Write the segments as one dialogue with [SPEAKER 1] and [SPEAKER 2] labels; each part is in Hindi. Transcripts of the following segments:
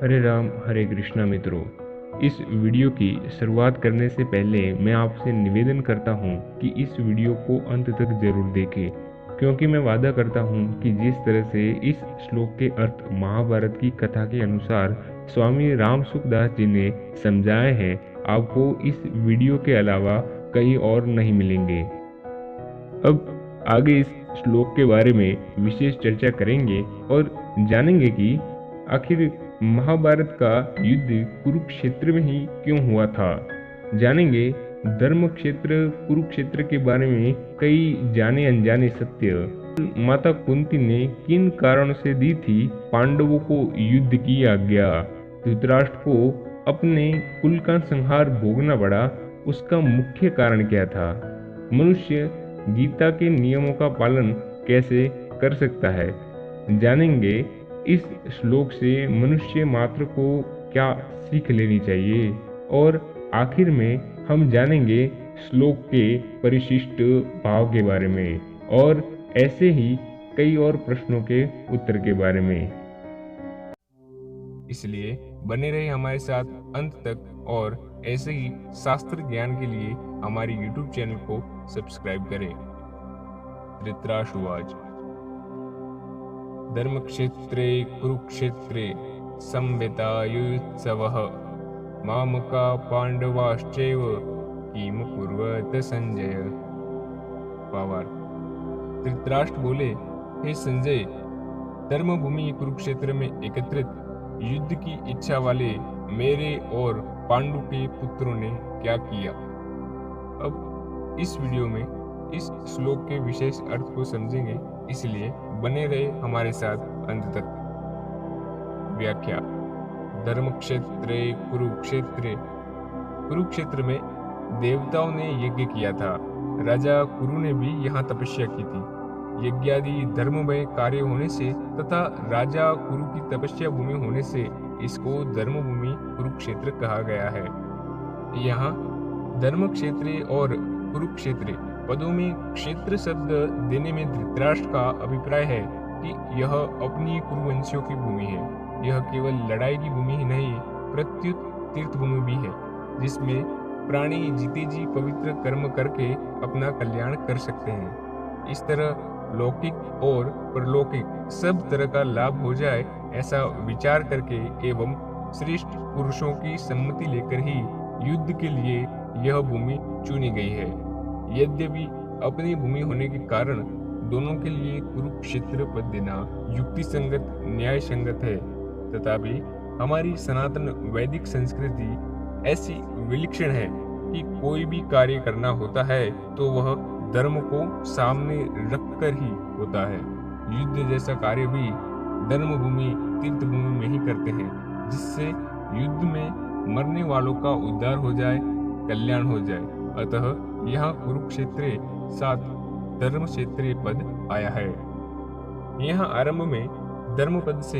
[SPEAKER 1] हरे राम हरे कृष्णा मित्रों। इस वीडियो की शुरुआत करने से पहले मैं आपसे निवेदन करता हूँ कि इस वीडियो को अंत तक जरूर देखें, क्योंकि मैं वादा करता हूँ कि जिस तरह से इस श्लोक के अर्थ महाभारत की कथा के अनुसार स्वामी राम सुखदास जी ने समझाए हैं, आपको इस वीडियो के अलावा कहीं और नहीं मिलेंगे। अब आगे इस श्लोक के बारे में विशेष चर्चा करेंगे और जानेंगे कि आखिर महाभारत का युद्ध कुरुक्षेत्र में ही क्यों हुआ था। जानेंगे धर्म क्षेत्र कुरुक्षेत्र के बारे में कई जाने अनजाने सत्य। माता कुंती ने किन कारणों से दी थी पांडवों को युद्ध की आज्ञा। धृतराष्ट्र को अपने कुल का संहार भोगना पड़ा, उसका मुख्य कारण क्या था। मनुष्य गीता के नियमों का पालन कैसे कर सकता है। जानेंगे इस श्लोक से मनुष्य मात्र को क्या सीख लेनी चाहिए, और आखिर में हम जानेंगे श्लोक के परिशिष्ट भाव के बारे में और ऐसे ही कई और प्रश्नों के उत्तर के बारे में।
[SPEAKER 2] इसलिए बने रहे हमारे साथ अंत तक और ऐसे ही शास्त्र ज्ञान के लिए हमारे YouTube चैनल को सब्सक्राइब करें। धृतराष्ट्र धर्मक्षेत्रे कुरुक्षेत्रे संवेतायुत्सवः मामका पांडवाश्चैव किम कुर्वत संजय। भावार्थ। धृतराष्ट्र बोले, हे संजय, धर्मभूमि कुरुक्षेत्र में एकत्रित युद्ध की इच्छा वाले मेरे और पांडु के पुत्रों ने क्या किया। अब इस वीडियो में इस श्लोक के विशेष अर्थ को समझेंगे, इसलिए बने रहे हमारे साथ अंत तक। व्याख्या। धर्मक्षेत्रे कुरुक्षेत्रे, कुरुक्षेत्र में देवताओं ने यज्ञ किया था। राजा कुरु ने भी यहाँ तपस्या की थी। यज्ञादि धर्ममय कार्य होने से तथा राजा कुरु की तपस्या भूमि होने से इसको धर्मभूमि कुरुक्षेत्र कहा गया है। यहाँ धर्म क्षेत्र और कुरुक्षेत्र पदों में क्षेत्र शब्द देने में धृतराष्ट्र का अभिप्राय है कि यह अपनी कुरुवंशियों की भूमि है। यह केवल लड़ाई की भूमि ही नहीं, प्रत्युत तीर्थ भूमि भी है, जिसमें प्राणी जीते जी पवित्र कर्म करके अपना कल्याण कर सकते हैं। इस तरह लौकिक और परलौकिक सब तरह का लाभ हो जाए, ऐसा विचार करके एवं श्रेष्ठ पुरुषों की सम्मति लेकर ही युद्ध के लिए यह भूमि चुनी गई है। यद्यपि अपनी भूमि होने के कारण दोनों के लिए कुरुक्षेत्र पद देना युक्ति संगत न्याय संगत है, तथापि हमारी सनातन वैदिक संस्कृति ऐसी विलक्षण है कि कोई भी कार्य करना होता है तो वह धर्म को सामने रखकर ही होता है। युद्ध जैसा कार्य भी धर्म भूमि तीर्थ भूमि में ही करते हैं, जिससे युद्ध में मरने वालों का उद्धार हो जाए, कल्याण हो जाए। अतः यहाँ कुरुक्षेत्र साथ धर्म क्षेत्र पद आया है। यहाँ आरंभ में धर्म पद से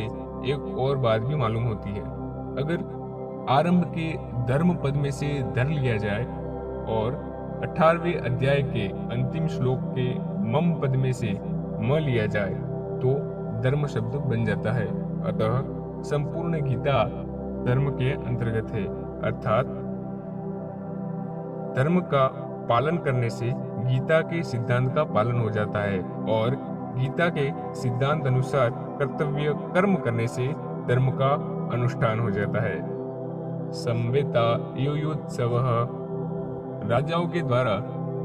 [SPEAKER 2] एक और बात भी मालूम होती है। अगर आरंभ के धर्म पद में से धर लिया जाए और 18वें अध्याय के अंतिम श्लोक के मम पद में से म लिया जाए तो धर्म शब्द बन जाता है। अतः संपूर्ण गीता धर्म के अंतर्गत है, अर्थात धर्म का पालन करने से गीता के सिद्धांत का पालन हो जाता है और गीता के सिद्धांत अनुसार कर्तव्य कर्म करने से धर्म का अनुष्ठान हो जाता है। संवेता युयोत्सवः, राजाओं के द्वारा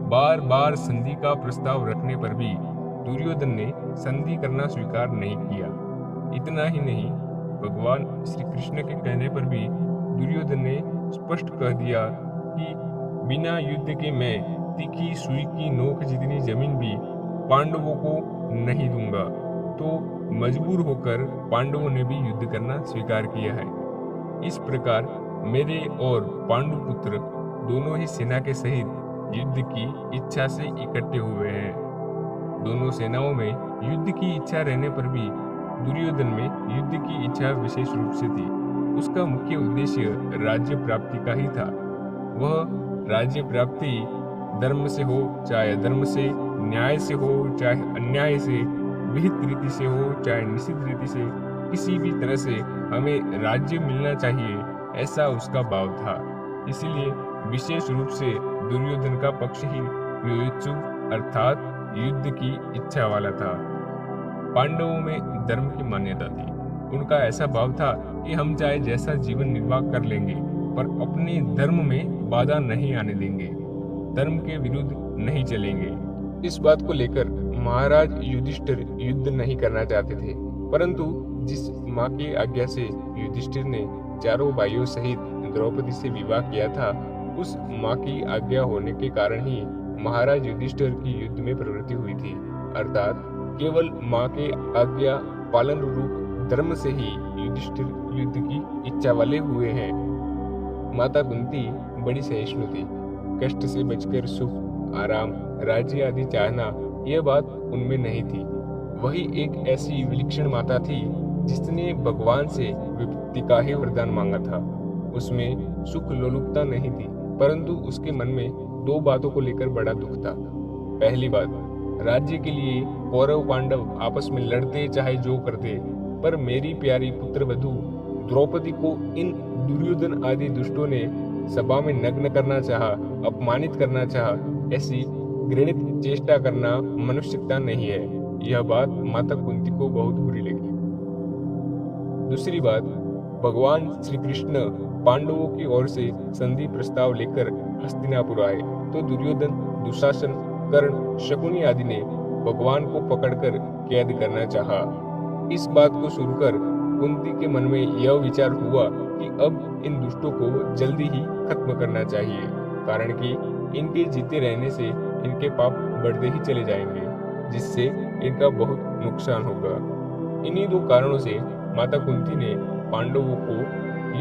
[SPEAKER 2] बार बार संधि का प्रस्ताव रखने पर भी दुर्योधन ने संधि करना स्वीकार नहीं किया। इतना ही नहीं, भगवान श्री कृष्ण के कहने पर भी दुर्योधन ने स्पष्ट कह दिया कि बिना युद्ध के मैं तीखी सुई की नोक जितनी जमीन भी पांडवों को नहीं दूंगा। तो मजबूर होकर पांडवों ने भी युद्ध करना स्वीकार किया है। इस प्रकार मेरे और पांडु पुत्र दोनों ही सेना के सहित युद्ध की इच्छा से इकट्ठे हुए हैं। दोनों सेनाओं में युद्ध की इच्छा रहने पर भी दुर्योधन में युद्ध की इच्छा विशेष रूप से थी। उसका मुख्य उद्देश्य राज्य प्राप्ति का ही था। वह राज्य प्राप्ति धर्म से हो चाहे अधर्म से, न्याय से हो चाहे अन्याय से, विहित रीति से हो चाहे निषिद्ध रीति से, किसी भी तरह से हमें राज्य मिलना चाहिए, ऐसा उसका भाव था। इसलिए विशेष रूप से दुर्योधन का पक्ष ही युयुत्सु अर्थात युद्ध की इच्छा वाला था। पांडवों में धर्म की मान्यता थी। उनका ऐसा भाव था कि हम चाहे जैसा जीवन निर्वाह कर लेंगे, पर अपने धर्म में बाधा नहीं आने देंगे, धर्म के विरुद्ध नहीं चलेंगे। इस बात को लेकर महाराज युधिष्ठिर युद्ध नहीं करना चाहते थे, परंतु जिस माँ की आज्ञा से युधिष्ठिर ने चारों भाइयों सहित द्रौपदी से विवाह किया था, उस माँ की आज्ञा होने के कारण ही महाराज युधिष्ठिर की युद्ध में प्रवृत्ति हुई थी। अर्थात केवल माँ के आज्ञा पालन रूप धर्म से ही युधिष्ठिर युद्ध की इच्छा वाले हुए हैं। माता कुंती बड़ी सहिष्णु थी। कष्ट से बचकर सुख, आराम, राज्य आदि चाहना, यह बात उनमें नहीं थी। वही एक ऐसी विलक्षण माता थी जिसने भगवान से विपत्ति का ही वरदान मांगा था। उसमें सुख लोलुपता नहीं थी, परंतु उसके मन में दो बातों को लेकर बड़ा दुख था। पहली बात, राज्य के लिए कौरव पांडव आपस में लड़ते चाहे जो करते, पर मेरी प्यारी पुत्र वधू द्रौपदी को इन दुर्योधन आदि दुष्टों ने सभा में नग्न करना चाहा, अपमानित करना चाहा। ऐसी घृणित चेष्टा करना मनुष्यता नहीं है। यह बात माता कुंती को बहुत बुरी लगी। दूसरी बात, भगवान श्री कृष्ण पांडवों की ओर से संधि प्रस्ताव लेकर हस्तिनापुर आए तो दुर्योधन, दुशासन, कर्ण, शकुनी आदि ने भगवान को पकड़कर कैद करना चाहा। इस बात को सुनकर कुंती के मन में यह विचार हुआ कि अब इन दुष्टों को जल्दी ही खत्म करना चाहिए, कारण कि इनके जीते रहने से इनके पाप बढ़ते ही चले जाएंगे, जिससे इनका बहुत नुकसान होगा। इन्हीं दो कारणों से माता कुंती ने पांडवों को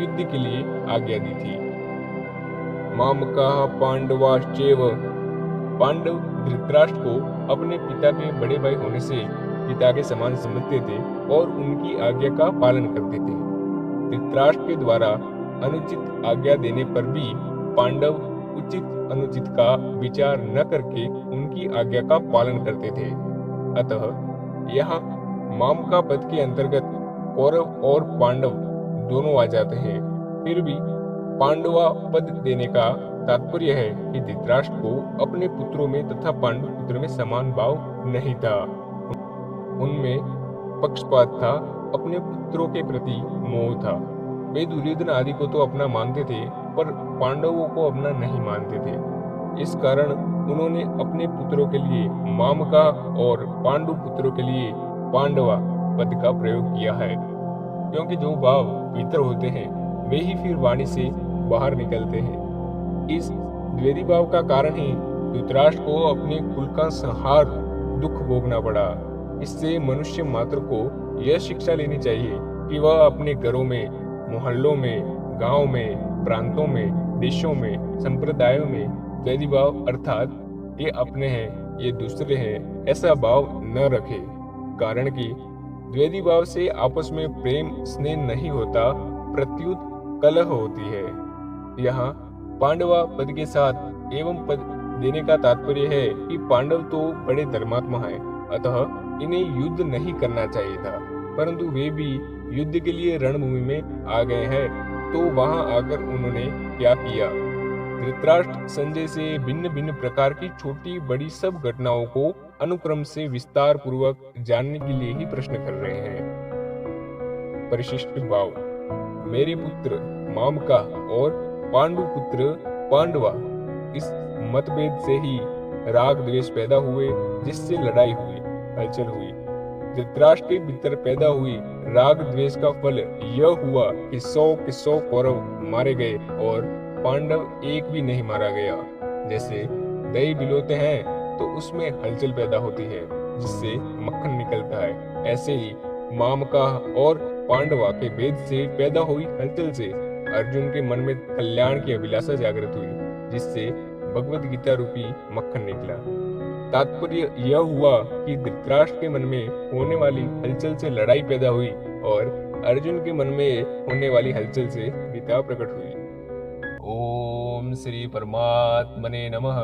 [SPEAKER 2] युद्ध के लिए आज्ञा दी थी। मामकाः पांडवाश्चैव, पांडव धृतराष्ट्र को अपने पिता के बड़े भाई होने से पिता के समान समझते थे और उनकी आज्ञा का पालन करते थे। धृतराष्ट्र के द्वारा अनुचित आज्ञा देने पर भी पांडव उचित अनुचित का विचार न करके उनकी आज्ञा का पालन करते थे। अतः यहाँ मामका पद के अंतर्गत कौरव और पांडव दोनों आ जाते हैं। फिर भी पांडवा पद देने का तात्पर्य है कि धृतराष्ट्र को अपने पुत्रों में तथा पांडु पुत्र में समान भाव नहीं था। उनमें पक्षपात था, अपने पुत्रों के प्रति मोह था। वे दुर्योधन आदि को तो अपना मानते थे, पर पांडवों को अपना नहीं मानते थे। इस कारण उन्होंने अपने पुत्रों के लिए मामका और पांडु पुत्रों के लिए पांडवा पद का प्रयोग किया है, क्योंकि जो भाव भीतर होते हैं वे ही फिर वाणी से बाहर निकलते हैं। इस द्वैधी भाव का कारण ही धृतराष्ट्र को अपने कुल का संहार दुख भोगना पड़ा। इससे मनुष्य मात्र को यह शिक्षा लेनी चाहिए कि वह अपने घरों में, मोहल्लों में, गांव में, प्रांतों में, देशों में, संप्रदायों में द्वैधी भाव अर्थात ये अपने हैं ये दूसरे हैं ऐसा भाव न रखे, कारण कि द्वैधी भाव से आपस में प्रेम स्नेह नहीं होता, प्रत्युत कलह होती है। यहाँ पांडवा पद के साथ एवं पद देने का तात्पर्य है कि पांडव तो बड़े धर्मात्मा हैं, अतः इन्हें युद्ध नहीं करना चाहिए था, परंतु वे भी युद्ध के लिए रणभूमि में आ गए हैं, तो वहां आकर उन्होंने क्या किया। धृतराष्ट्र संजय से भिन्न भिन्न प्रकार की छोटी बड़ी सब घटनाओं को अनुक्रम से विस्तार पूर्वक जानने के लिए ही प्रश्न कर रहे हैं। परिशिष्ट भाव, मेरे पुत्र मामका और पांडु पुत्र पांडवा, इस मतभेद से ही राग द्वेष पैदा हुए, जिससे लड़ाई हुई, हलचल हुई। धृतराष्ट्र के भीतर पैदा हुई राग द्वेष का फल यह हुआ कि 100 के 100 कौरव मारे गए और पांडव एक भी नहीं मारा गया। जैसे दही बिलोते हैं तो उसमें हलचल पैदा होती है, जिससे मक्खन निकलता है, ऐसे ही मामका और पांडवा के भेद से पैदा हुई हलचल से अर्जुन के मन में कल्याण की अभिलाषा जागृत हुई, जिससे भगवद गीता रूपी मक्खन निकला। तात्पर्य यह हुआ कि धृतराष्ट्र के मन में होने वाली हलचल से लड़ाई पैदा हुई और अर्जुन के मन में होने वाली हलचल से गीता प्रकट हुई। ओम श्री परमात्मने नमः।